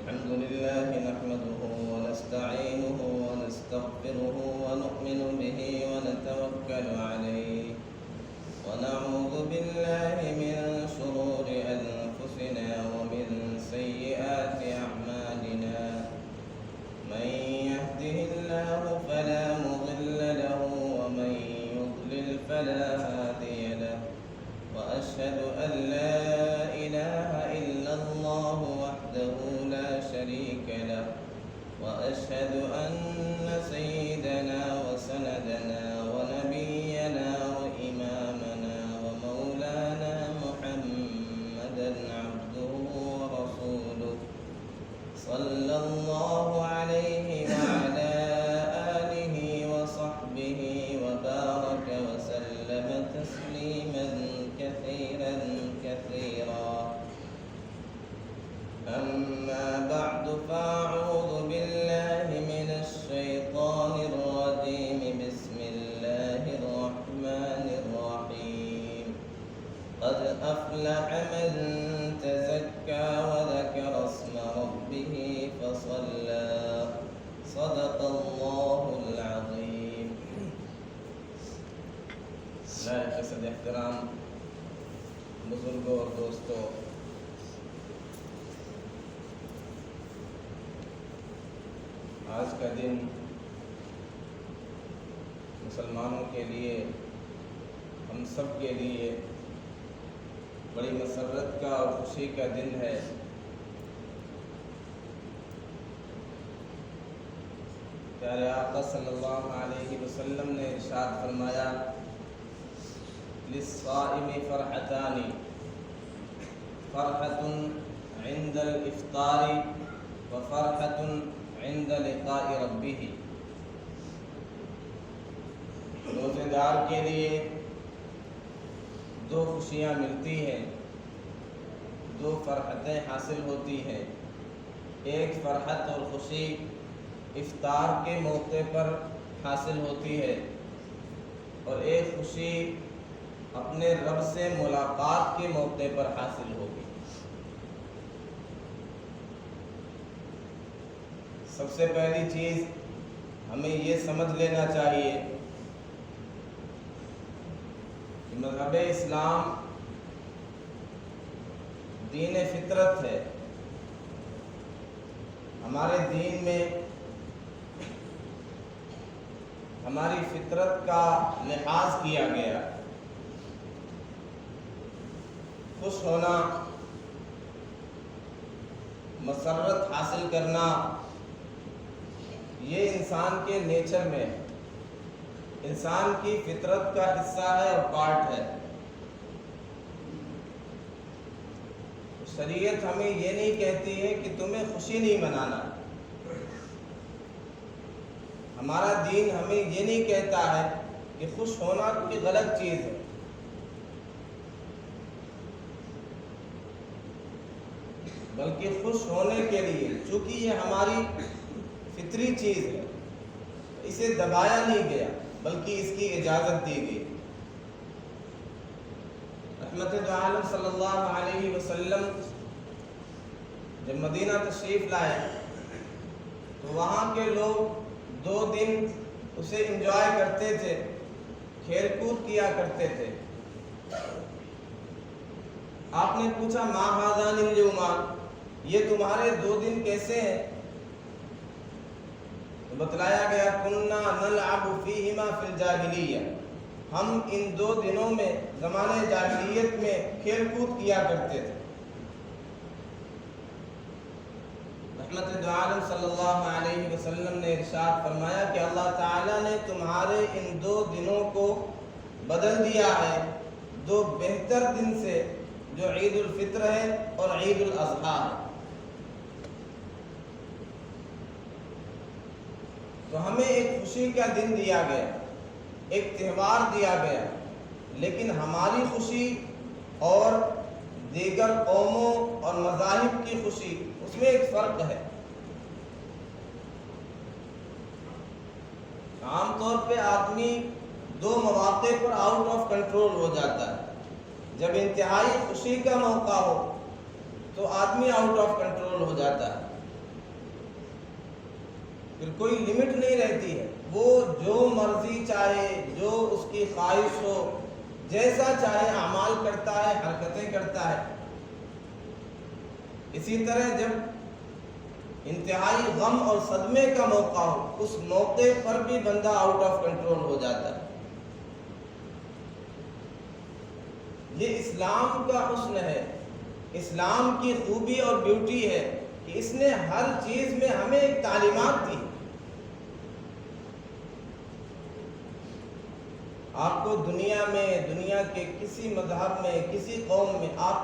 الحمد لله نحمده ونستعينه ونستغفره ونؤمن به ونتوكل عليه ونعوذ بالله من شرور أنفسنا ومن سيئات أعمالنا من يهده الله فلا مضل له ومن يضلل فلا هادي له وأشهد أن لا إله إلا الله وحده لا شريك له وأشهد أن سيدنا وسندنا ونبينا وإمامنا ومولانا محمدا عبده ورسوله صلى الله عليه وعلى آله وصحبه وبارك وسلم تسليما كثيرا كثيرا. أما بعد فأعوذ بالله من الشيطان الرجيم. بسم الله الرحمن الرحيم. قد أفلح من تزكى وذكر اسم ربه فصلى. صدق الله العظيم. لائق صد احترام بزرگوں اور دوستوں، آج کا دن مسلمانوں کے لیے، ہم سب کے لیے بڑی مسرت کا اور خوشی کا دن ہے۔ پیارے آقا صلی اللہ علیہ وسلم نے ارشاد فرمایا، للصائم فرحتان، فرحة عند الافطار وفرحة عند لقاء ربه۔ روزے دار کے لیے دو خوشیاں ملتی ہیں، دو فرحتیں حاصل ہوتی ہیں۔ ایک فرحت اور خوشی افطار کے موقع پر حاصل ہوتی ہے، اور ایک خوشی اپنے رب سے ملاقات کے موقع پر حاصل ہوگی۔ سب سے پہلی چیز ہمیں یہ سمجھ لینا چاہیے کہ مذہب اسلام دین فطرت ہے۔ ہمارے دین میں ہماری فطرت کا لحاظ کیا گیا۔ خوش ہونا، مسرت حاصل کرنا، یہ انسان کے نیچر میں ہے، انسان کی فطرت کا حصہ ہے اور پارٹ ہے۔ شریعت ہمیں یہ نہیں کہتی ہے کہ تمہیں خوشی نہیں منانا، ہمارا دین ہمیں یہ نہیں کہتا ہے کہ خوش ہونا کوئی غلط چیز ہے، بلکہ خوش ہونے کے لیے، چونکہ یہ ہماری فطری چیز ہے، اسے دبایا نہیں گیا بلکہ اس کی اجازت دی گئی۔ رحمت دو عالم صلی اللہ علیہ وسلم جب مدینہ تشریف لائے تو وہاں کے لوگ 2 دن اسے انجوائے کرتے تھے، کھیل کود کیا کرتے تھے۔ آپ نے پوچھا، ما ہذان الیومان، یہ تمہارے 2 دن کیسے ہیں؟ تو بتلایا گیا، کننا نلعب فیہما فی الجاہلیہ، ہم ان 2 دنوں میں زمانے جاہلیت میں کھیل کود کیا کرتے تھے۔ رحمت دو عالم صلی اللہ علیہ وسلم نے ارشاد فرمایا کہ اللہ تعالیٰ نے تمہارے ان 2 دنوں کو بدل دیا ہے 2 بہتر دن سے، جو عید الفطر ہے اور عید الاضحیٰ ہے۔ تو ہمیں ایک خوشی کا دن دیا گیا، ایک تہوار دیا گیا، لیکن ہماری خوشی اور دیگر قوموں اور مذاہب کی خوشی، اس میں ایک فرق ہے۔ عام طور پہ آدمی 2 مواقع پر آؤٹ آف کنٹرول ہو جاتا ہے۔ جب انتہائی خوشی کا موقع ہو تو آدمی آؤٹ آف کنٹرول ہو جاتا ہے، پھر کوئی لمٹ نہیں رہتی ہے، وہ جو مرضی چاہے، جو اس کی خواہش ہو، جیسا چاہے اعمال کرتا ہے، حرکتیں کرتا ہے۔ اسی طرح جب انتہائی غم اور صدمے کا موقع ہو، اس موقع پر بھی بندہ آؤٹ آف کنٹرول ہو جاتا ہے۔ یہ اسلام کا حسن ہے، اسلام کی خوبی اور بیوٹی ہے کہ اس نے ہر چیز میں ہمیں ایک تعلیمات دی۔ آپ کو دنیا میں، دنیا کے کسی مذہب میں، کسی قوم میں آپ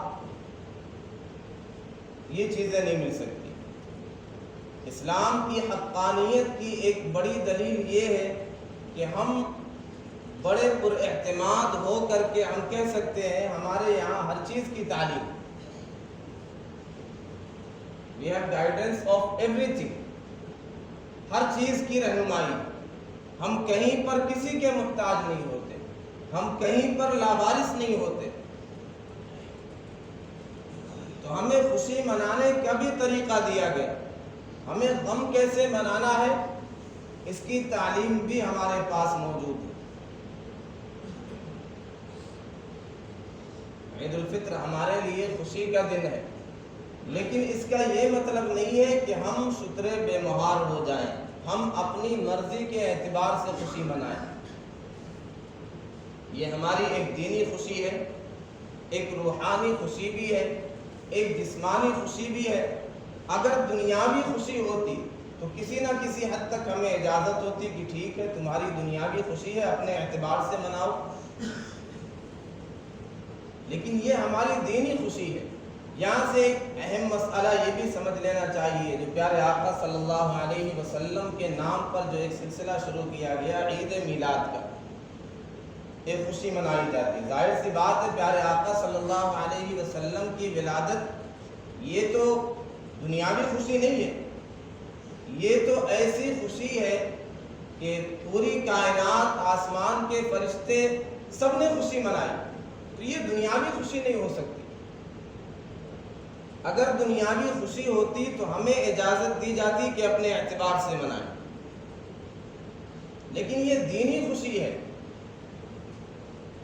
یہ چیزیں نہیں مل سکتی۔ اسلام کی حقانیت کی ایک بڑی دلیل یہ ہے کہ ہم بڑے پر اعتماد ہو کر کے ہم کہہ سکتے ہیں ہمارے یہاں ہر چیز کی تعلیم، we have guidance of everything، ہر چیز کی رہنمائی۔ ہم کہیں پر کسی کے محتاج نہیں ہوتے، ہم کہیں پر لاوارث نہیں ہوتے۔ تو ہمیں خوشی منانے کا بھی طریقہ دیا گیا، ہمیں غم کیسے منانا ہے اس کی تعلیم بھی ہمارے پاس موجود ہے۔ عید الفطر ہمارے لیے خوشی کا دن ہے، لیکن اس کا یہ مطلب نہیں ہے کہ ہم شترے بے مہار ہو جائیں، ہم اپنی مرضی کے اعتبار سے خوشی منائیں۔ یہ ہماری ایک دینی خوشی ہے، ایک روحانی خوشی بھی ہے، ایک جسمانی خوشی بھی ہے۔ اگر دنیاوی خوشی ہوتی تو کسی نہ کسی حد تک ہمیں اجازت ہوتی کہ ٹھیک ہے تمہاری دنیاوی خوشی ہے، اپنے اعتبار سے مناؤ، لیکن یہ ہماری دینی خوشی ہے۔ یہاں سے ایک اہم مسئلہ یہ بھی سمجھ لینا چاہیے، جو پیارے آقا صلی اللہ علیہ وسلم کے نام پر جو ایک سلسلہ شروع کیا گیا عید میلاد کا، ایک خوشی منائی جاتی ہے۔ ظاہر سی بات ہے پیارے آقا صلی اللہ علیہ وسلم کی ولادت یہ تو دنیاوی خوشی نہیں ہے، یہ تو ایسی خوشی ہے کہ پوری کائنات، آسمان کے فرشتے سب نے خوشی منائی، تو یہ دنیاوی خوشی نہیں ہو سکتی۔ اگر دنیاوی خوشی ہوتی تو ہمیں اجازت دی جاتی کہ اپنے اعتبار سے منائیں، لیکن یہ دینی خوشی ہے،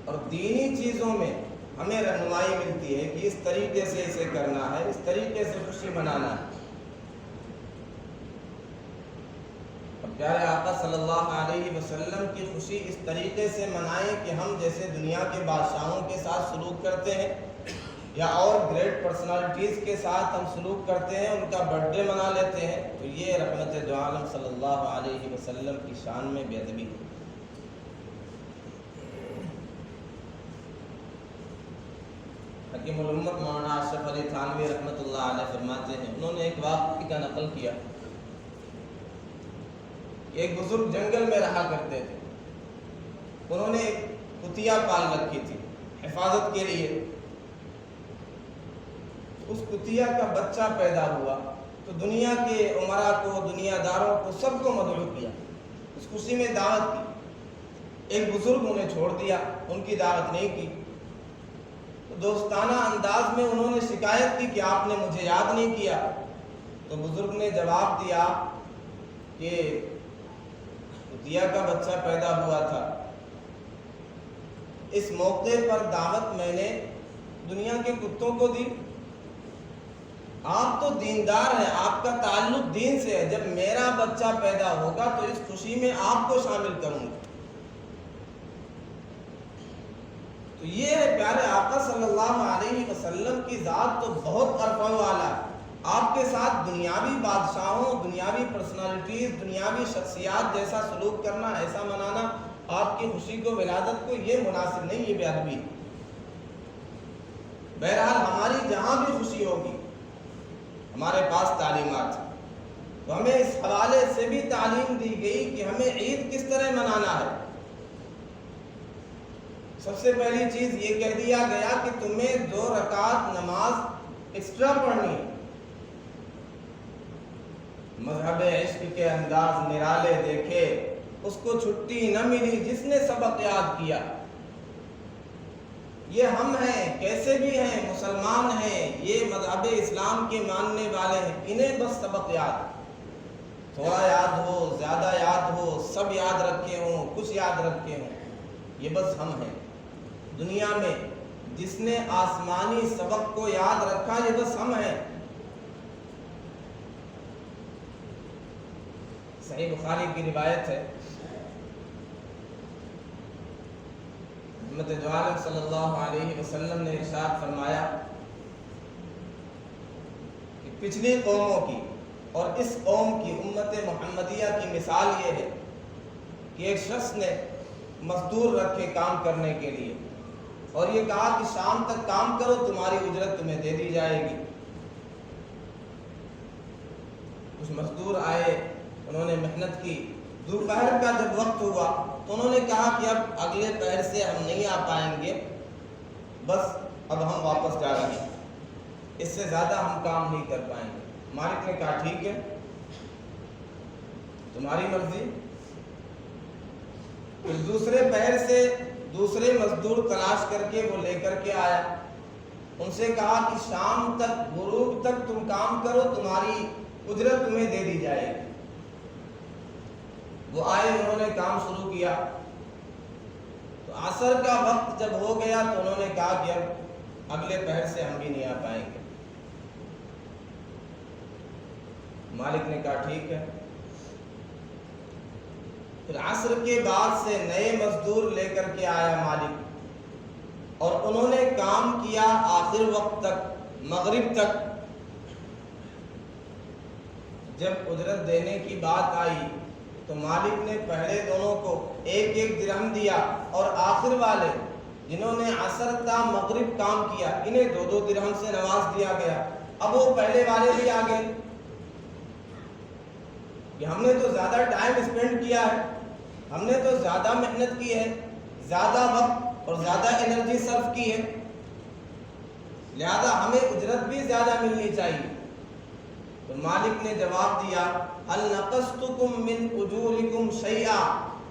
اور دینی چیزوں میں ہمیں رہنمائی ملتی ہے کہ اس طریقے سے اسے کرنا ہے، اس طریقے سے خوشی منانا ہے۔ اور پیارے آقا صلی اللہ علیہ وسلم کی خوشی اس طریقے سے منائیں کہ ہم جیسے دنیا کے بادشاہوں کے ساتھ سلوک کرتے ہیں یا اور گریٹ پرسنالٹیز کے ساتھ ہم سلوک کرتے ہیں، ان کا برتھ ڈے منا لیتے ہیں، تو یہ رحمت دو عالم صلی اللہ علیہ وسلم کی شان میں بے ادبی ہے۔ حکیم الامت مولانا اشرف علی تھانوی رحمۃ اللہ علیہ فرماتے ہیں، انہوں نے ایک واقعے کا نقل کیا کہ ایک بزرگ جنگل میں رہا کرتے تھے، انہوں نے ایک کتیا پال رکھی تھی حفاظت کے لیے۔ اس کتیا کا بچہ پیدا ہوا تو دنیا کے عمرا کو، دنیا داروں کو، سب کو مدعو کیا، اس خوشی میں دعوت کی۔ ایک بزرگ انہیں چھوڑ دیا، ان کی دعوت نہیں کی، تو دوستانہ انداز میں انہوں نے شکایت کی کہ آپ نے مجھے یاد نہیں کیا۔ تو بزرگ نے جواب دیا کہ کتیا کا بچہ پیدا ہوا تھا، اس موقع پر دعوت میں نے دنیا کے کتوں کو دی، آپ تو دیندار ہیں، آپ کا تعلق دین سے ہے، جب میرا بچہ پیدا ہوگا تو اس خوشی میں آپ کو شامل کروں گا۔ تو یہ ہے پیارے آقا صلی اللہ علیہ وسلم کی ذات تو بہت عرفہ والا ہے، آپ کے ساتھ دنیاوی بادشاہوں، دنیاوی پرسنالٹیز، دنیاوی شخصیات جیسا سلوک کرنا، ایسا منانا آپ کی خوشی کو، ولادت کو، یہ مناسب نہیں، یہ بے ادبی ہے۔ بہرحال ہماری جہاں بھی خوشی ہوگی ہمارے پاس تعلیمات ہیں، تو ہمیں اس حوالے سے بھی تعلیم دی گئی کہ ہمیں عید کس طرح منانا ہے۔ سب سے پہلی چیز یہ کہہ دیا گیا کہ تمہیں 2 رکعت نماز ایکسٹرا پڑھنی ہے۔ مذہب عشق کے انداز نرالے دیکھے، اس کو چھٹی نہ ملی جس نے سبق یاد کیا۔ یہ ہم ہیں، کیسے بھی ہیں، مسلمان ہیں، یہ مذہب اسلام کے ماننے والے ہیں، انہیں بس سبق یاد۔ تھوڑا یاد ہو زیادہ یاد ہو سب یاد رکھے ہوں کچھ یاد رکھے ہوں، یہ بس ہم ہیں دنیا میں جس نے آسمانی سبق کو یاد رکھا، یہ بس ہم ہیں۔ صحیح بخاری کی روایت ہے، محمد عالم صلی اللہ علیہ وسلم نے ارشاد فرمایا کہ پچھلی قوموں کی اور اس قوم کی امت محمدیہ کی مثال یہ ہے کہ ایک شخص نے مزدور رکھے کام کرنے کے لیے اور یہ کہا کہ شام تک کام کرو تمہاری اجرت تمہیں دے دی جائے گی۔ کچھ مزدور آئے، انہوں نے محنت کی، دوپہر کا جب وقت ہوا تو انہوں نے کہا کہ اب اگلے پہر سے ہم نہیں آ پائیں گے، بس اب ہم واپس جا رہے ہیں، اس سے زیادہ ہم کام نہیں کر پائیں گے۔ مالک نے کہا ٹھیک ہے تمہاری مرضی۔ پھر دوسرے پہر سے دوسرے مزدور تلاش کر کے وہ لے کر کے آیا، ان سے کہا کہ شام تک غروب تک تم کام کرو تمہاری اجرت تمہیں دے دی جائے گی۔ وہ آئے، انہوں نے کام شروع کیا، تو عصر کا وقت جب ہو گیا تو انہوں نے کہا کہ اب اگلے پہر سے ہم بھی نہیں آ پائیں گے۔ مالک نے کہا ٹھیک ہے۔ پھر عصر کے بعد سے نئے مزدور لے کر کے آیا مالک، اور انہوں نے کام کیا آخر وقت تک، مغرب تک۔ جب اجرت دینے کی بات آئی تو مالک نے پہلے دونوں کو ایک ایک درہم دیا، اور آخر والے جنہوں نے عصر تا مغرب کام کیا انہیں دو دو درہم سے نواز دیا گیا۔ اب وہ پہلے والے بھی آ گئے کہ ہم نے تو زیادہ ٹائم اسپینڈ کیا ہے، ہم نے تو زیادہ محنت کی ہے، زیادہ وقت اور زیادہ انرجی صرف کی ہے، لہذا ہمیں اجرت بھی زیادہ ملنی چاہیے۔ تو مالک نے جواب دیا هل نقصتکم من اجورکم شیئا،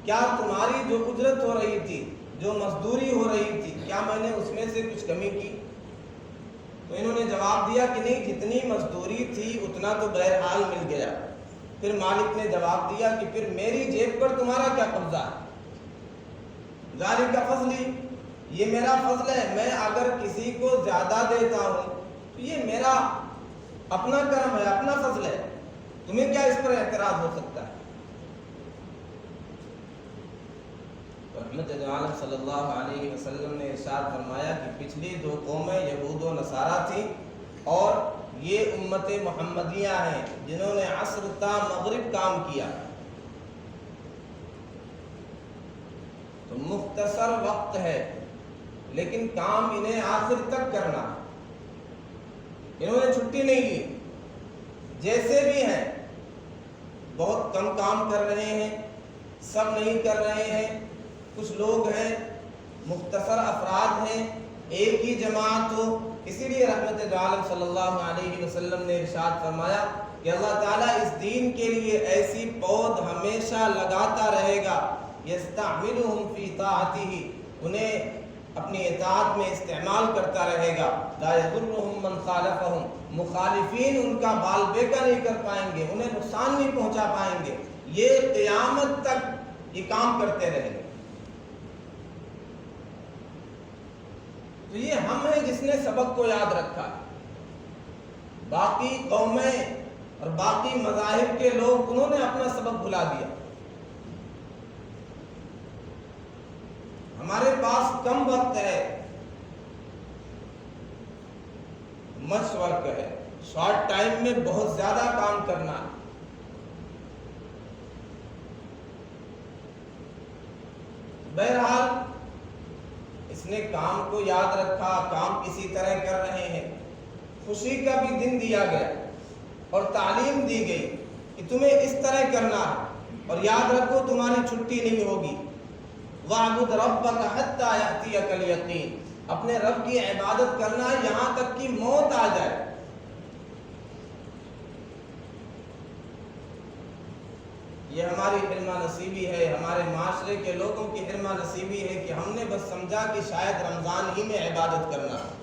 کیا تمہاری جو اجرت ہو رہی تھی، جو مزدوری ہو رہی تھی، کیا میں نے اس میں سے کچھ کمی کی؟ تو انہوں نے جواب دیا کہ نہیں، جتنی مزدوری تھی اتنا تو بہرحال مل گیا۔ پھر مالک نے جواب دیا کہ پھر میری جیب پر تمہارا کیا قبضہ ہے؟ ذالک فضلی، یہ میرا فضل ہے، میں اگر کسی کو زیادہ دیتا ہوں تو یہ میرا اپنا کرم ہے، اپنا فضل ہے، تمہیں کیا اس پر اعتراض ہو سکتا ہے؟ رحمت عالم صلی اللہ علیہ وسلم نے ارشاد فرمایا کہ پچھلی دو قومیں یہود و نصارہ تھیں، اور یہ امت محمدیہ ہیں جنہوں نے عصر تا مغرب کام کیا۔ تو مختصر وقت ہے لیکن کام انہیں آخر تک کرنا، انہوں نے چھٹی نہیں لی، جیسے بھی ہیں بہت کم کام کر رہے ہیں، سب نہیں کر رہے ہیں، کچھ لوگ ہیں، مختصر افراد ہیں، ایک ہی جماعت ہو۔ اسی لیے رحمت عالم صلی اللہ علیہ وسلم نے ارشاد فرمایا کہ اللہ تعالیٰ اس دین کے لیے ایسی پود ہمیشہ لگاتا رہے گا، یستعملہم فی طاعتہ، انہیں اپنی اطاعت میں استعمال کرتا رہے گا، لا یضرہم من خالفہم، مخالفین ان کا بال بیکا نہیں کر پائیں گے، انہیں نقصان نہیں پہنچا پائیں گے، یہ قیامت تک یہ کام کرتے رہیں گے۔ تو یہ ہم ہیں جس نے سبق کو یاد رکھا، باقی قومیں اور باقی مذاہب کے لوگ انہوں نے اپنا سبق بھلا دیا۔ ہمارے پاس کم وقت ہے، مچ ورک ہے، شارٹ ٹائم میں بہت زیادہ کام کرنا ہے۔ بہرحال اس نے کام کو یاد رکھا، کام کسی طرح کر رہے ہیں، خوشی کا بھی دن دیا گیا اور تعلیم دی گئی کہ تمہیں اس طرح کرنا ہے، اور یاد رکھو تمہاری چھٹی نہیں ہوگی۔ وَاعْبُدْ رَبَّكَ حَتَّى يَأْتِيَكَ الْيَقِينُ، اپنے رب کی عبادت کرنا ہے یہاں تک کہ موت آ جائے۔ یہ ہماری حرمہ نصیبی ہے، ہمارے معاشرے کے لوگوں کی حرمہ نصیبی ہے کہ ہم نے بس سمجھا کہ شاید رمضان ہی میں عبادت کرنا ہے۔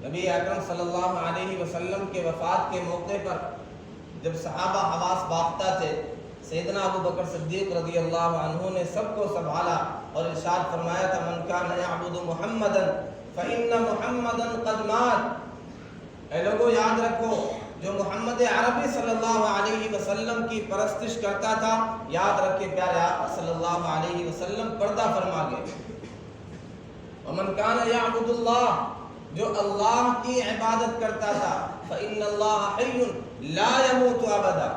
نبی اکرم صلی اللہ علیہ وسلم کے وفات کے موقع پر جب صحابہ حواس باختہ تھے، سیدنا ابو بکر صدیق رضی اللہ عنہ نے سب کو سنبھالا اور ارشاد فرمایا تھا من کان یعبد محمدا فإن محمدا قد مات۔ اے لوگوں یاد رکھو، جو محمد عربی صلی اللہ علیہ وسلم کی پرستش کرتا تھا، یاد رکھے پیارے آقا صلی اللہ علیہ وسلم پردہ فرما گئے۔ ومن کان یعبد اللہ، جو اللہ کی عبادت کرتا تھا، فإن اللہ حی لا يموت ابدا،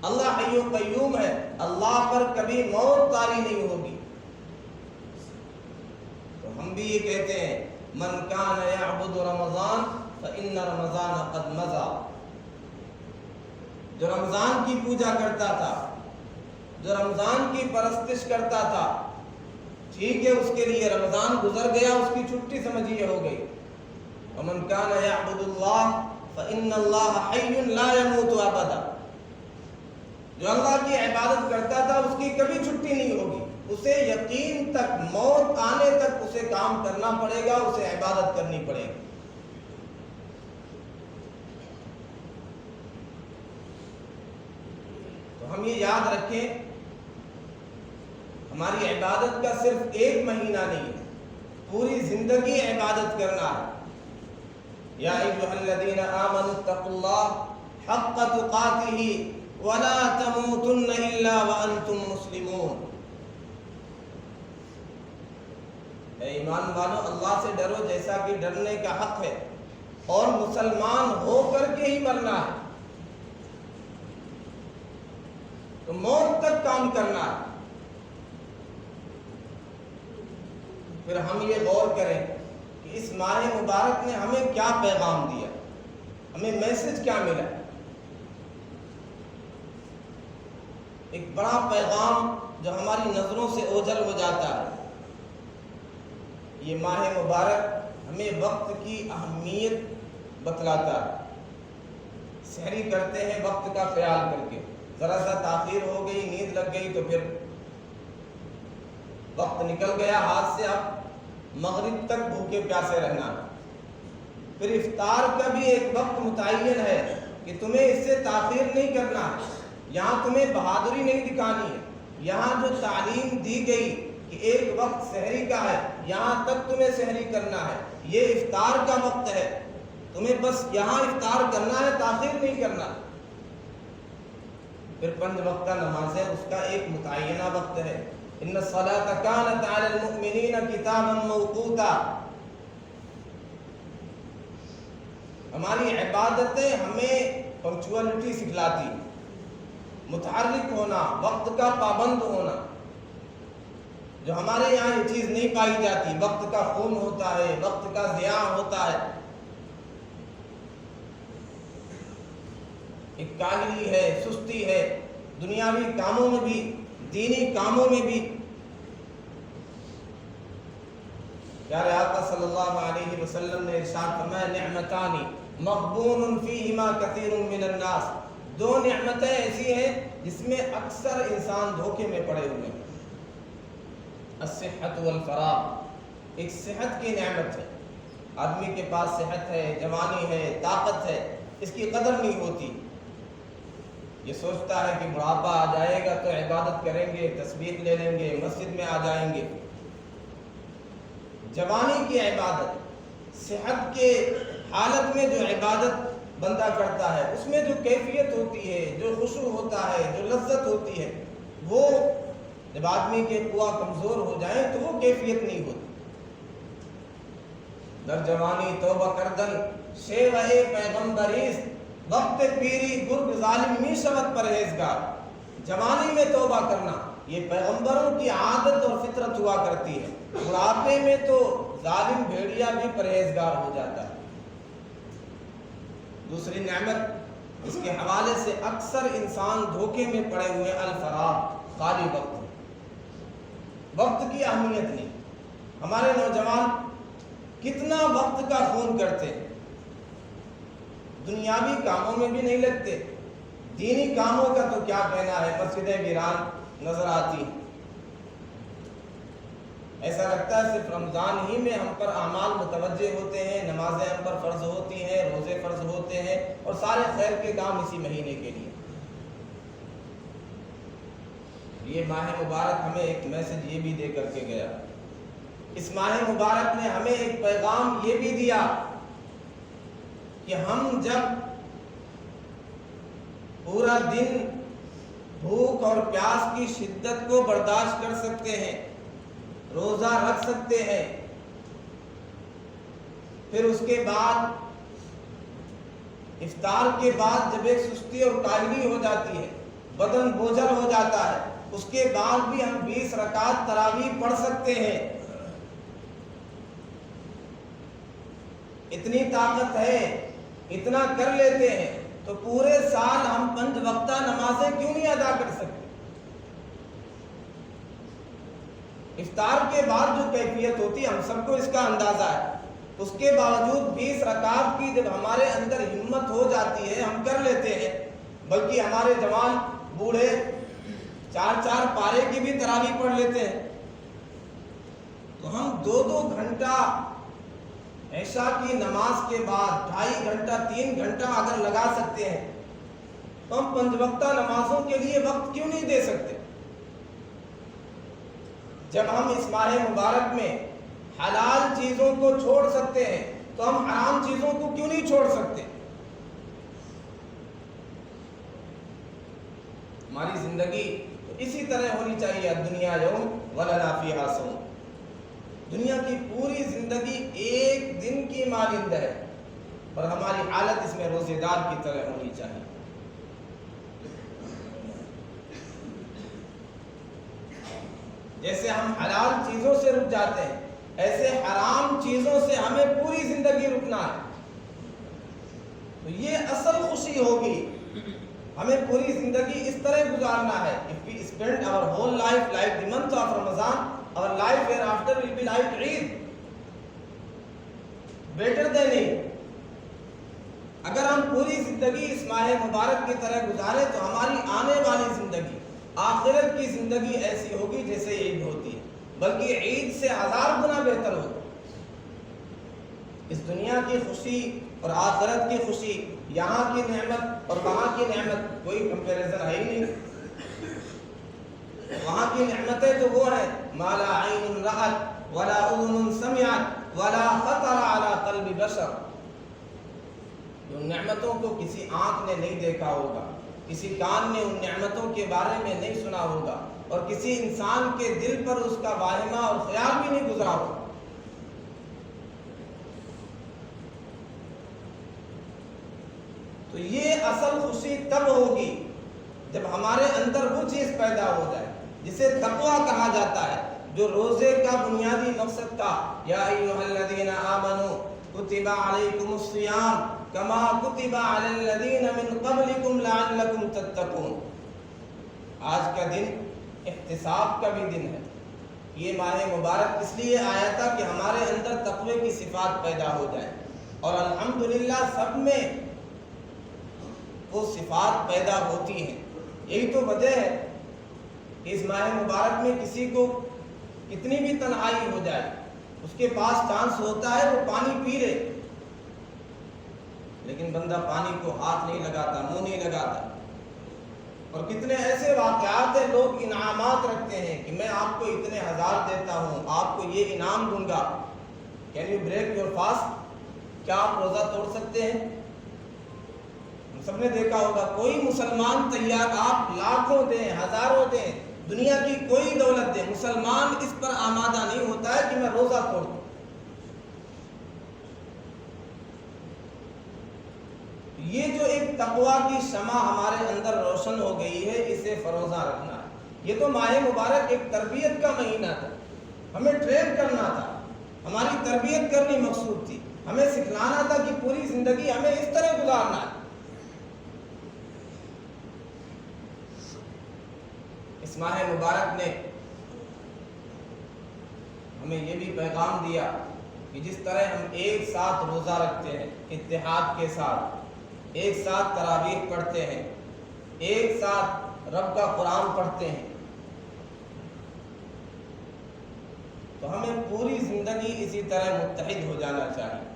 اللہ حی و قیوم ہے، اللہ پر کبھی موت طاری نہیں ہوگی۔ تو ہم بھی یہ کہتے ہیں من کان یعبد رمضان فإن رمضان قد مضى، جو رمضان کی پوجا کرتا تھا، جو رمضان کی پرستش کرتا تھا، ٹھیک ہے، اس کے لیے رمضان گزر گیا، اس کی چھٹی سمجھیے ہو گئی۔ ومن کان یعبد اللہ فإن اللہ حی لا يموت ابدا، جو اللہ کی عبادت کرتا تھا اس کی کبھی چھٹی نہیں ہوگی، اسے یقین تک، موت آنے تک اسے کام کرنا پڑے گا، اسے عبادت کرنی پڑے گی۔ تو ہم یہ یاد رکھیں، ہماری عبادت کا صرف ایک مہینہ نہیں ہے، پوری زندگی عبادت کرنا ہے۔ یا ایھا الذین آمنوا اتقوا اللہ حق تقاتہ ولا تموتن الا وانتم مسلمون۔ اے ایمان والو، اللہ سے ڈرو جیسا کہ ڈرنے کا حق ہے، اور مسلمان ہو کر کے ہی مرنا ہے، تو موت تک کام کرنا ہے۔ پھر ہم یہ غور کریں کہ اس ماہ مبارک نے ہمیں کیا پیغام دیا، ہمیں میسج کیا ملا۔ ایک بڑا پیغام جو ہماری نظروں سے اوجھل ہو جاتا ہے، یہ ماہ مبارک ہمیں وقت کی اہمیت بتلاتا ہے۔ سحری کرتے ہیں وقت کا خیال کر کے، ذرا سا تاخیر ہو گئی، نیند لگ گئی تو پھر وقت نکل گیا ہاتھ سے، اب مغرب تک بھوکے پیاسے رہنا۔ پھر افطار کا بھی ایک وقت متعین ہے کہ تمہیں اس سے تاخیر نہیں کرنا ہے، یہاں تمہیں بہادری نہیں دکھانی ہے، یہاں جو تعلیم دی گئی کہ ایک وقت سحری کا ہے، یہاں تک تمہیں سحری کرنا ہے، یہ افطار کا وقت ہے، تمہیں بس یہاں افطار کرنا ہے، تاخیر نہیں کرنا۔ پھر 5 وقتہ نماز ہے، اس کا ایک متعینہ وقت ہے۔ ان الصلاۃ کانت علی المؤمنین کتابا موقوتا، ہماری عبادتیں ہمیں پنکچوالٹی سکھلاتی، متحرک ہونا، وقت کا پابند ہونا۔ جو ہمارے یہاں یہ چیز نہیں پائی جاتی، وقت کا خون ہوتا ہے، وقت کا ضیاع ہوتا ہے، ایک کاہلی ہے، سستی ہے، دنیاوی کاموں میں بھی، دینی کاموں میں بھی۔ پیارے آقا صلی اللہ علیہ وسلم نے ارشاد فرمایا نعمتان مغبون فیہما کثیر من الناس، 2 نعمتیں ایسی ہیں جس میں اکثر انسان دھوکے میں پڑے ہوئے ہیں۔ الصحت والفراغ، ایک صحت کی نعمت ہے، آدمی کے پاس صحت ہے، جوانی ہے، طاقت ہے، اس کی قدر نہیں ہوتی، یہ سوچتا ہے کہ بڑھاپا آ جائے گا تو عبادت کریں گے، تسبیح لے لیں گے، مسجد میں آ جائیں گے۔ جوانی کی عبادت، صحت کے حالت میں جو عبادت بندہ کرتا ہے، اس میں جو کیفیت ہوتی ہے، جو خشوع ہوتا ہے، جو لذت ہوتی ہے، وہ جب آدمی کے قوا کمزور ہو جائیں تو وہ کیفیت نہیں ہوتی۔ در جوانی توبہ کردن شیوہ پیغمبریست، وقت پیری گرگ ظالم می شود پرہیزگار۔ جوانی میں توبہ کرنا یہ پیغمبروں کی عادت اور فطرت ہوا کرتی ہے، بڑھاپے میں تو ظالم بھیڑیا بھی پرہیزگار ہو جاتا ہے۔ دوسری نعمت اس کے حوالے سے اکثر انسان دھوکے میں پڑے ہوئے، الفراغ، خالی وقت، وقت کی اہمیت نہیں۔ ہمارے نوجوان کتنا وقت کا خون کرتے ہیں، دنیاوی کاموں میں بھی نہیں لگتے، دینی کاموں کا تو کیا کہنا ہے، مسجدیں ویران نظر آتی ہیں۔ ایسا لگتا ہے صرف رمضان ہی میں ہم پر اعمال متوجہ ہوتے ہیں، نمازیں ہم پر فرض ہوتی ہیں، روزے فرض ہوتے ہیں اور سارے خیر کے کام اسی مہینے کے لیے۔ یہ ماہ مبارک ہمیں ایک میسج یہ بھی دے کر کے گیا، اس ماہ مبارک نے ہمیں ایک پیغام یہ بھی دیا کہ ہم جب پورا دن بھوک اور پیاس کی شدت کو برداشت کر سکتے ہیں، روزہ رکھ سکتے ہیں، پھر اس کے بعد افطار کے بعد جب ایک سستی اور کاہلی ہو جاتی ہے، بدن بوجھل ہو جاتا ہے، اس کے بعد بھی ہم 20 رکعت تراویح پڑھ سکتے ہیں۔ اتنی طاقت ہے، اتنا کر لیتے ہیں، تو پورے سال ہم 5 وقتہ نمازیں کیوں نہیں ادا کر سکتے؟ افطار کے بعد جو کیفیت ہوتی ہے ہم سب کو اس کا اندازہ ہے، اس کے باوجود 20 رکعت کی جب ہمارے اندر ہمت ہو جاتی ہے ہم کر لیتے ہیں، بلکہ ہمارے جوان بوڑھے 4 پارے کی بھی تراویح پڑھ لیتے ہیں۔ تو ہم 2 گھنٹہ عشاء کی نماز کے بعد 2.5 گھنٹہ 3 گھنٹہ اگر لگا سکتے ہیں تو ہم 5 وقتہ نمازوں کے لیے وقت کیوں نہیں دے سکتے؟ جب ہم اس ماہ مبارک میں حلال چیزوں کو چھوڑ سکتے ہیں تو ہم حرام چیزوں کو کیوں نہیں چھوڑ سکتے؟ ہماری زندگی تو اسی طرح ہونی چاہیے، دنیا یوم ولنا فیہا صوم، دنیا کی پوری زندگی ایک دن کی مانند ہے، اور ہماری حالت اس میں روزے دار کی طرح ہونی چاہیے۔ جیسے ہم حلال چیزوں سے رک جاتے ہیں، ایسے حرام چیزوں سے ہمیں پوری زندگی رکنا ہے۔ تو یہ اصل خوشی ہوگی، ہمیں پوری زندگی اس طرح گزارنا ہے۔ If we spend our whole life like the month of Ramadan, our life hereafter will be like Eid, better than Eid۔ اگر ہم پوری زندگی اس ماہ مبارک کی طرح گزارے تو ہماری آنے والی زندگی، آخرت کی زندگی ایسی ہوگی جیسے عید ہوتی ہے، بلکہ عید سے 1000 گنا بہتر ہوگی۔ اس دنیا کی خوشی اور آخرت کی خوشی، یہاں کی نعمت اور وہاں کی نعمت کوئی کمپیریزن ہے ہی نہیں۔ وہاں کی نعمتیں تو وہ ہیں ما لا عین رأت ولا اذن سمعت ولا خطر على قلب بشر، جو نعمتوں کو کسی آنکھ نے نہیں دیکھا ہوگا، کسی کان نے ان نعمتوں کے بارے میں نہیں سنا ہوگا، اور کسی انسان کے دل پر اس کا واہمہ اور خیال بھی نہیں گزرا ہوگا۔ تو یہ اصل خوشی تب ہوگی جب ہمارے اندر وہ چیز پیدا ہو جائے جسے تقویٰ کہا جاتا ہے، جو روزے کا بنیادی مقصد تھا۔ یا ایھا الذین آمنوا کتب علیکم الصیام کما کتب علی الذین من قبلکم لعلکم تتقون۔ آج کا دن احتساب کا بھی دن ہے۔ یہ ماہ مبارک اس لیے آیا تھا کہ ہمارے اندر تقوی کی صفات پیدا ہو جائے، اور الحمدللہ سب میں وہ صفات پیدا ہوتی ہیں۔ یہی تو وجہ ہے کہ اس ماہ مبارک میں کسی کو کتنی بھی تنہائی ہو جائے، اس کے پاس چانس ہوتا ہے وہ پانی پی لے، لیکن بندہ پانی کو ہاتھ نہیں لگاتا، منہ نہیں لگاتا۔ اور کتنے ایسے واقعات ہیں، لوگ انعامات رکھتے ہیں کہ میں آپ کو اتنے 1000 دیتا ہوں، آپ کو یہ انعام دوں گا۔ Can you break your fast? کیا آپ روزہ توڑ سکتے ہیں؟ ہم سب نے دیکھا ہوگا، کوئی مسلمان تیار، آپ لاکھوں دیں، ہزاروں دیں، دنیا کی کوئی دولت دیں، مسلمان اس پر آمادہ نہیں ہوتا ہے کہ میں روزہ توڑ دوں۔ یہ جو ایک تقویٰ کی شمع ہمارے اندر روشن ہو گئی ہے، اسے فروزہ رکھنا ہے۔ یہ تو ماہ مبارک ایک تربیت کا مہینہ تھا، ہمیں ٹرین کرنا تھا، ہماری تربیت کرنی مقصود تھی، ہمیں سکھلانا تھا کہ پوری زندگی ہمیں اس طرح گزارنا ہے۔ اس ماہ مبارک نے ہمیں یہ بھی پیغام دیا کہ جس طرح ہم ایک ساتھ روزہ رکھتے ہیں، اتحاد کے ساتھ ایک ساتھ تراویح پڑھتے ہیں، ایک ساتھ رب کا قرآن پڑھتے ہیں، تو تو ہمیں پوری زندگی اسی طرح متحد ہو جانا چاہیے۔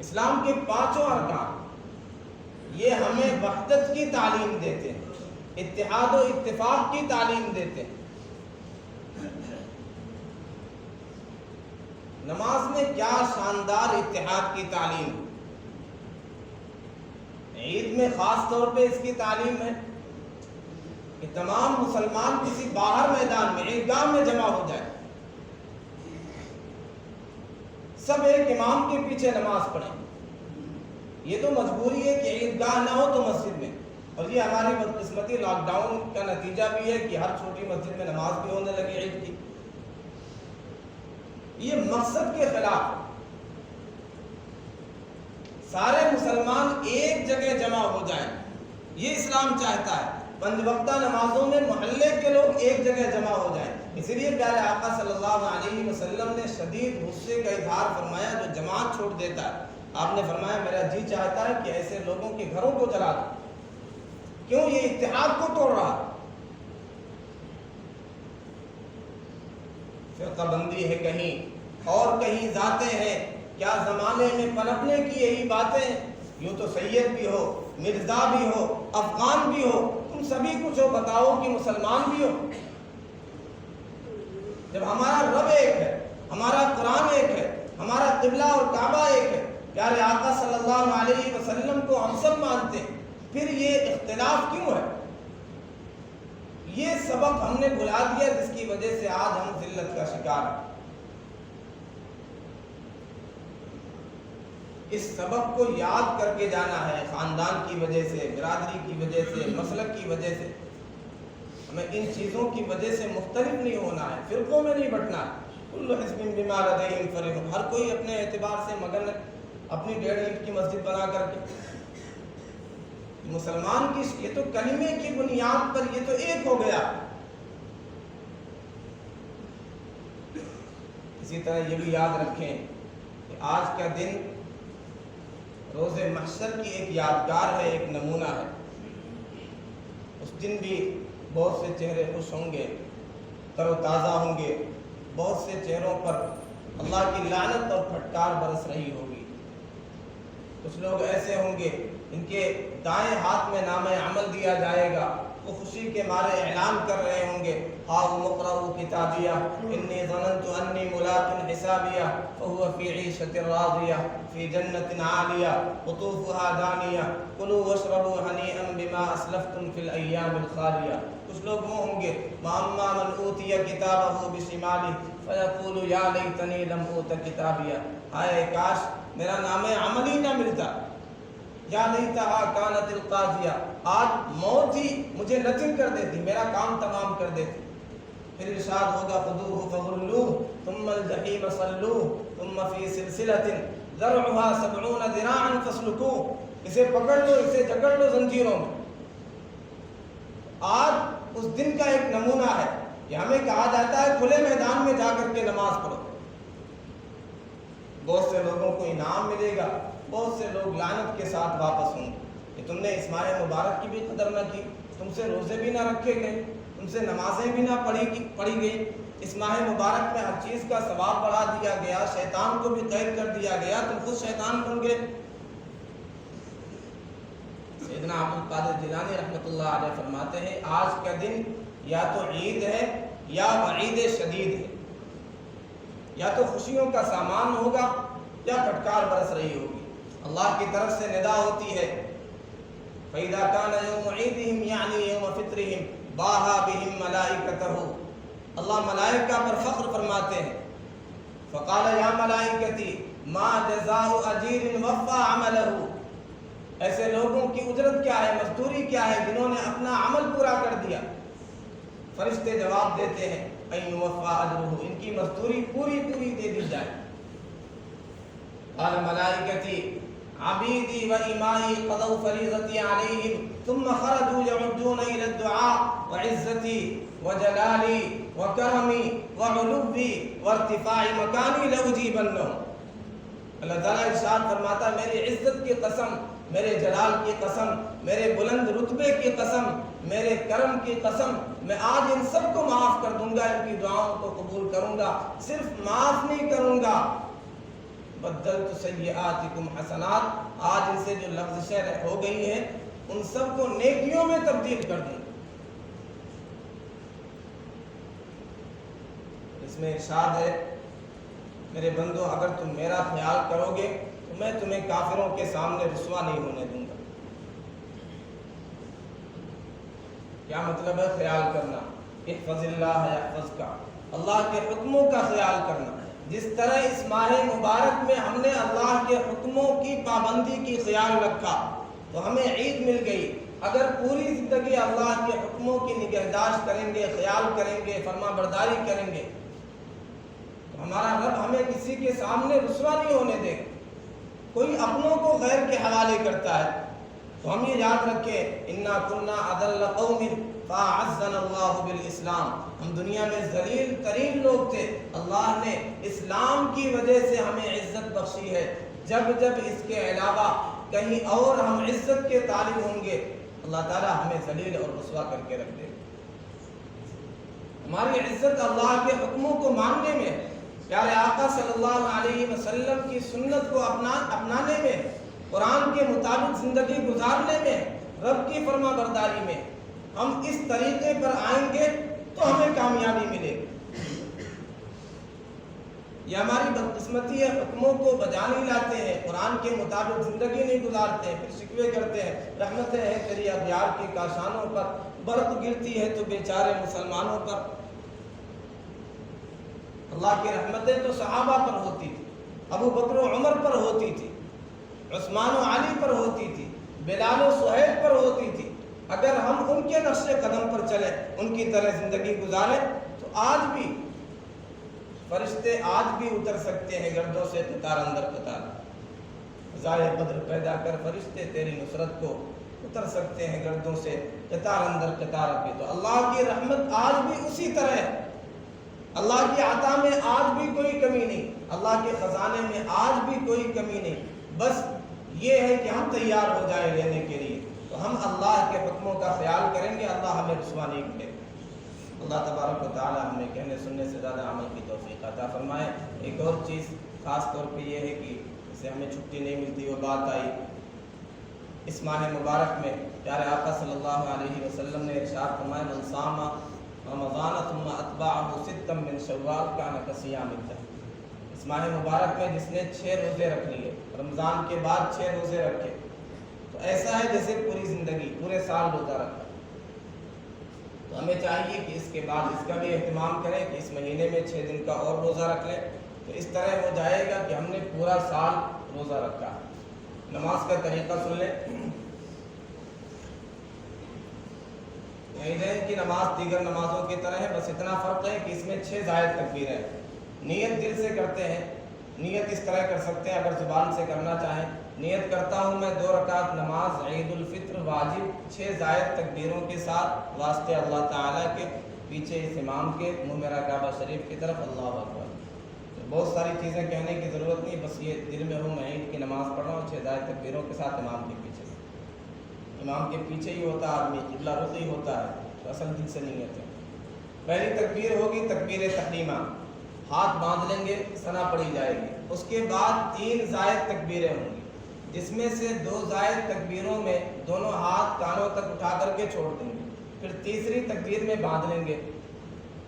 اسلام کے 5 ارکان یہ ہمیں وحدت کی تعلیم دیتے ہیں، اتحاد و اتفاق کی تعلیم دیتے ہیں۔ نماز میں کیا شاندار اتحاد کی تعلیم، عید میں خاص طور پہ اس کی تعلیم ہے کہ تمام مسلمان کسی باہر میدان میں عیدگاہ میں جمع ہو جائے، سب ایک امام کے پیچھے نماز پڑھیں۔ یہ تو مجبوری ہے کہ عیدگاہ نہ ہو تو مسجد میں، اور یہ ہماری بدقسمتی لاک ڈاؤن کا نتیجہ بھی ہے کہ ہر چھوٹی مسجد میں نماز بھی ہونے لگی عید کی۔ یہ مقصد کے خلاف، سارے مسلمان ایک جگہ جمع ہو جائیں، یہ اسلام چاہتا ہے۔ 5 وقتہ نمازوں میں محلے کے لوگ ایک جگہ جمع ہو جائیں۔ اسی لیے پیارے آقا صلی اللہ علیہ وسلم نے شدید غصے کا اظہار فرمایا جو جماعت چھوڑ دیتا ہے۔ آپ نے فرمایا میرا جی چاہتا ہے کہ ایسے لوگوں کے گھروں کو جلا دو، کیوں؟ یہ اتحاد کو توڑ رہا، فرقہ بندی ہے کہیں اور کہیں ذاتیں ہیں، کیا زمانے میں پنپنے کی یہی باتیں ہیں؟ یوں تو سید بھی ہو، مرزا بھی ہو، افغان بھی ہو، تم سبھی کچھ ہو، بتاؤ کہ مسلمان بھی ہو؟ جب ہمارا رب ایک ہے، ہمارا قرآن ایک ہے، ہمارا قبلہ اور کعبہ ایک ہے، پیارے آقا صلی اللہ علیہ وسلم کو ہم سب مانتے ہیں، پھر یہ اختلاف کیوں ہے؟ یہ سبق ہم نے بھلا دیا جس کی وجہ سے آج ہم ذلت کا شکار ہیں۔ اس سبق کو یاد کر کے جانا ہے، خاندان کی وجہ سے، برادری کی وجہ سے، مسلک کی وجہ سے، ہمیں ان چیزوں کی وجہ سے مختلف نہیں ہونا ہے، فرقوں میں نہیں بٹنا ہے۔ کل حزب بما لدیہم فرحون، ہر کوئی اپنے اعتبار سے مگن، اپنی 1.5 اینٹ کی مسجد بنا کر کے۔ مسلمان کی یہ تو کلمے کی بنیاد پر یہ تو ایک ہو گیا۔ اسی طرح یہ بھی یاد رکھیں کہ آج کا دن روز محشر کی ایک یادگار ہے، ایک نمونہ ہے۔ اس دن بھی بہت سے چہرے خوش ہوں گے، تر و تازہ ہوں گے، بہت سے چہروں پر اللہ کی لعنت اور پھٹکار برس رہی ہوگی۔ کچھ لوگ ایسے ہوں گے ان کے دائیں ہاتھ میں نامہ عمل دیا جائے گا، وہ خوشی کے مارے اعلان کر رہے ہوں گے ہاؤ مقرؤ کتابیہ انی ظننت انی ملاق حسابیہ فہو فی عیشۃ راضیہ فی جنۃ عالیہ قطوفها دانیہ کلوا واشربوا ہنیئا بما اسلفتم فی الایام الخالیہ۔ کچھ لوگ وہ ہوں گے واما من اوتی کتابہ بشمالہ فیقول یا لیتنی لم اوت کتابیہ، ہائے کاش میرا نامہ عمل ہی نہ ملتا، یا لیتہا کانت القاضیہ، آج موت ہی مجھے نچن کر دیتی، میرا کام تمام کر دیتی۔ پھر ارشاد ہوگا خذوہ فغلوہ ثم الجحیم صلوہ ثم فی سلسلۃ ذرعها 70 ذراعا فاسلکوہ، اسے پکڑ لو، اسے جکڑ لو زنجیروں میں۔ آج اس دن کا ایک نمونہ ہے کہ ہمیں کہا جاتا ہے کھلے میدان میں جا کر کے نماز پڑھو، بہت سے لوگوں کو انعام ملے گا، بہت سے لوگ لعنت کے ساتھ واپس ہوں گے کہ تم نے اس ماہ مبارک کی بھی قدر نہ کی، تم سے روزے بھی نہ رکھے گئے، تم سے نمازیں بھی نہ پڑھی گئی، اس ماہ مبارک میں ہر چیز کا ثواب بڑھا دیا گیا، شیطان کو بھی قید کر دیا گیا، تم خود شیطان بن گئے۔ سیدنا عبد القادر جیلانی رحمۃ اللہ علیہ فرماتے ہیں آج کا دن یا تو عید ہے یا وعید شدید ہے، یا تو خوشیوں کا سامان ہوگا یا پھٹکار برس رہی ہوگی۔ اللہ کی طرف سے ندا ہوتی ہے فَإِذَا كَانَ يَوْمُ عِيدِهِمْ يَعْنِي يَوْمَ فِطْرِهِمْ بَاهَا بِهِمْ مَلَائِكَتَهُ، اللہ ملائکہ پر فخر فرماتے ہیں، فَقَالَ يَا مَلَائِكَتِي مَا جَزَاءُ أَجِيرٍ وَفَّى عَمَلَهُ، ایسے لوگوں کی اجرت کیا ہے، مزدوری کیا ہے جنہوں نے اپنا عمل پورا کر دیا۔ فرشتے جواب دیتے ہیں أَن يُوَفَّى أَجْرُهُ، ان کی مزدوری پوری دے دی جائے۔ قال ملائکتی عبیدی و امائی قضوا فریضتی علیہم ثم خرجوا یعدون الى الدعاء وعزتی وجلالی وکرمی وعلوی وارتفاع مکانی لأجیبنہم۔ اللہ تعالیٰ ارشاد فرماتا ہے میری عزت کی قسم میرے جلال کی قسم، میرے بلند رتبے کی قسم، میرے کرم کی قسم، میں آج ان سب کو معاف کر دوں گا، ان کی دعاؤں کو قبول کروں گا، صرف معاف نہیں کروں گا، بدلت سیئاتکم حسنات، آج ان سے جو لغزشیں ہو گئی ہیں ان سب کو نیکیوں میں تبدیل کر دوں گا۔ اس میں ارشاد ہے میرے بندو اگر تم میرا خیال کرو گے تو میں تمہیں کافروں کے سامنے رسوا نہیں ہونے دوں گا۔ کیا مطلب ہے خیال کرنا؟ احفظ اللہ یحفظک، اللہ کے حکموں کا خیال کرنا۔ جس طرح اس ماہ مبارک میں ہم نے اللہ کے حکموں کی پابندی کی خیال رکھا تو ہمیں عید مل گئی۔ اگر پوری زندگی اللہ کے حکموں کی نگہداشت کریں گے، خیال کریں گے، فرما برداری کریں گے تو ہمارا رب ہمیں کسی کے سامنے رسوا نہیں ہونے دے گا۔ کوئی اپنوں کو غیر کے حوالے کرتا ہے تو ہم یہ یاد رکھیں انا کنا اضل قوم فاعزنا اللہ بالاسلام، ہم دنیا میں ذلیل ترین لوگ تھے، اللہ نے اسلام کی وجہ سے ہمیں عزت بخشی ہے۔ جب جب اس کے علاوہ کہیں اور ہم عزت کے طالب ہوں گے اللہ تعالیٰ ہمیں ذلیل اور رسوا کر کے رکھ دے گا۔ ہماری عزت اللہ کے حکموں کو ماننے میں، پیارے آقا صلی اللہ علیہ وسلم کی سنت کو اپنانے میں، قرآن کے مطابق زندگی گزارنے میں، رب کی فرما برداری میں، ہم اس طریقے پر آئیں گے تو ہمیں کامیابی ملے گی۔ یہ ہماری بدقسمتی ہے، حکموں کو بجا نہیں لاتے ہیں، قرآن کے مطابق زندگی نہیں گزارتے ہیں، پھر شکوے کرتے ہیں رحمتیں ہیں تیری اغیار کی کاشانوں پر، برف گرتی ہے تو بیچارے مسلمانوں پر۔ اللہ کی رحمتیں تو صحابہ پر ہوتی تھی، ابو بکر و عمر پر ہوتی تھی، عثمان و علی پر ہوتی تھی، بلال و سہیل پر ہوتی تھی۔ اگر ہم ان کے نقش قدم پر چلیں، ان کی طرح زندگی گزاریں تو آج بھی فرشتے آج بھی اتر سکتے ہیں گردوں سے قطار اندر قطار، فضائے بدر پیدا کر فرشتے تیری نصرت کو اتر سکتے ہیں گردوں سے قطار اندر قطار پہ۔ تو اللہ کی رحمت آج بھی اسی طرح ہے، اللہ کی عطا میں آج بھی کوئی کمی نہیں، اللہ کے خزانے میں آج بھی کوئی کمی نہیں، بس یہ ہے کہ ہم تیار ہو جائیں لینے کے لیے، تو ہم اللہ کے حکموں کا خیال کریں گے، اللہ ہمیں رسوا نہیں کرے۔ اللہ تبارک و تعالی ہمیں کہنے سننے سے زیادہ عمل کی توفیق عطا فرمائے۔ ایک اور چیز خاص طور پہ یہ ہے کہ اسے ہمیں چھٹی نہیں ملتی، وہ بات آئی اس ماہ مبارک میں پیارے آقا صلی اللہ علیہ وسلم نے ارشاد فرمایا من صام رمضان ثم اتبعه ستا من شوال کان کصیام الدہر۔ اس ماہ مبارک میں جس نے 6 روزے رکھ لیے، رمضان کے بعد 6 روزے رکھے تو ایسا ہے جیسے پوری زندگی پورے سال روزہ رکھا۔ تو ہمیں چاہیے کہ اس کے بعد اس کا بھی اہتمام کریں کہ اس مہینے میں 6 دن کا اور روزہ رکھ لیں، تو اس طرح ہو جائے گا کہ ہم نے پورا سال روزہ رکھا۔ نماز کا طریقہ سن لیں۔ عیدین کی نماز دیگر نمازوں کی طرح ہے، بس اتنا فرق ہے کہ اس میں 6 زائد تکبیریں ہیں۔ نیت دل سے کرتے ہیں، نیت اس طرح کر سکتے ہیں اگر زبان سے کرنا چاہیں، نیت کرتا ہوں میں 2 رکعت نماز عید الفطر واجب 6 زائد تکبیروں کے ساتھ واسطے اللہ تعالیٰ کے، پیچھے اس امام کے، منہ میرا کعبہ شریف کی طرف، اللہ اکبر۔ بہت ساری چیزیں کہنے کی ضرورت نہیں، بس یہ دل میں ہوں میں عید کی نماز پڑھ رہا ہوں 6 زائد تکبیروں کے ساتھ امام کے پیچھے، امام کے پیچھے ہی ہوتا ہے آدمی، قبلہ رخی ہوتا ہے، تو اصل دل سے نیت ہے۔ پہلی تکبیر ہوگی تکبیر تحریمہ، ہاتھ باندھ لیں گے، ثنا پڑھی جائے گی۔ اس کے بعد 3 زائد تکبیریں ہوں گی، جس میں سے 2 زائد تکبیروں میں دونوں ہاتھ کانوں تک اٹھا کر کے چھوڑ دیں گے، پھر تیسری تکبیر میں باندھ لیں گے،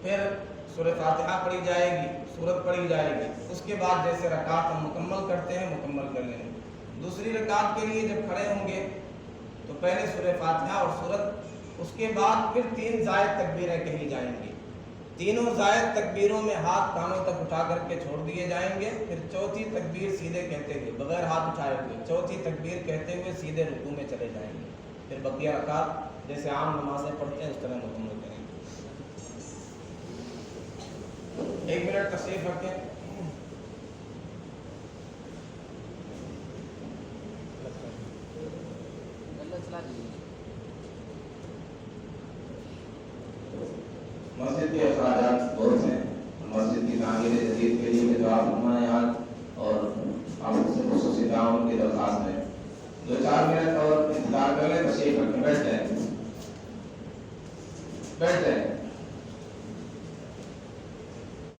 پھر سورہ فاتحہ پڑھی جائے گی، سورت پڑھی جائے گی، اس کے بعد جیسے رکعت ہم مکمل کرتے ہیں مکمل کر لیں گے۔ دوسری رکعت کے لیے جب کھڑے ہوں گے تو پہلے سورہ فاتحہ اور سورت، اس کے بعد پھر 3 زائد تکبیریں کہی جائیں گی، تینوں زائد تکبیروں میں ہاتھ کانوں تک اٹھا کر کے چھوڑ دیے جائیں گے، پھر چوتھی تکبیر سیدھے کہتے ہوئے بغیر ہاتھ اٹھائے ہوئے چوتھی تکبیر کہتے ہوئے سیدھے رکوع میں چلے جائیں گے، پھر بقیہ رکعت جیسے عام نمازیں پڑھتے ہیں اس طرح مکمل کریں گے۔ 1 منٹ تشریف رکھیں۔ مسجد کے اخراجات بہت ہیں، مسجد کی تعمیر جدید کے لیے دعا فرمائیں آج، اور آپ سے خصوصی تعاون کی درخواست ہے۔ دو چار منٹ اور انتظار کر لیں، بس یہ کر کے بیٹھ جائیں، بیٹھ جائیں۔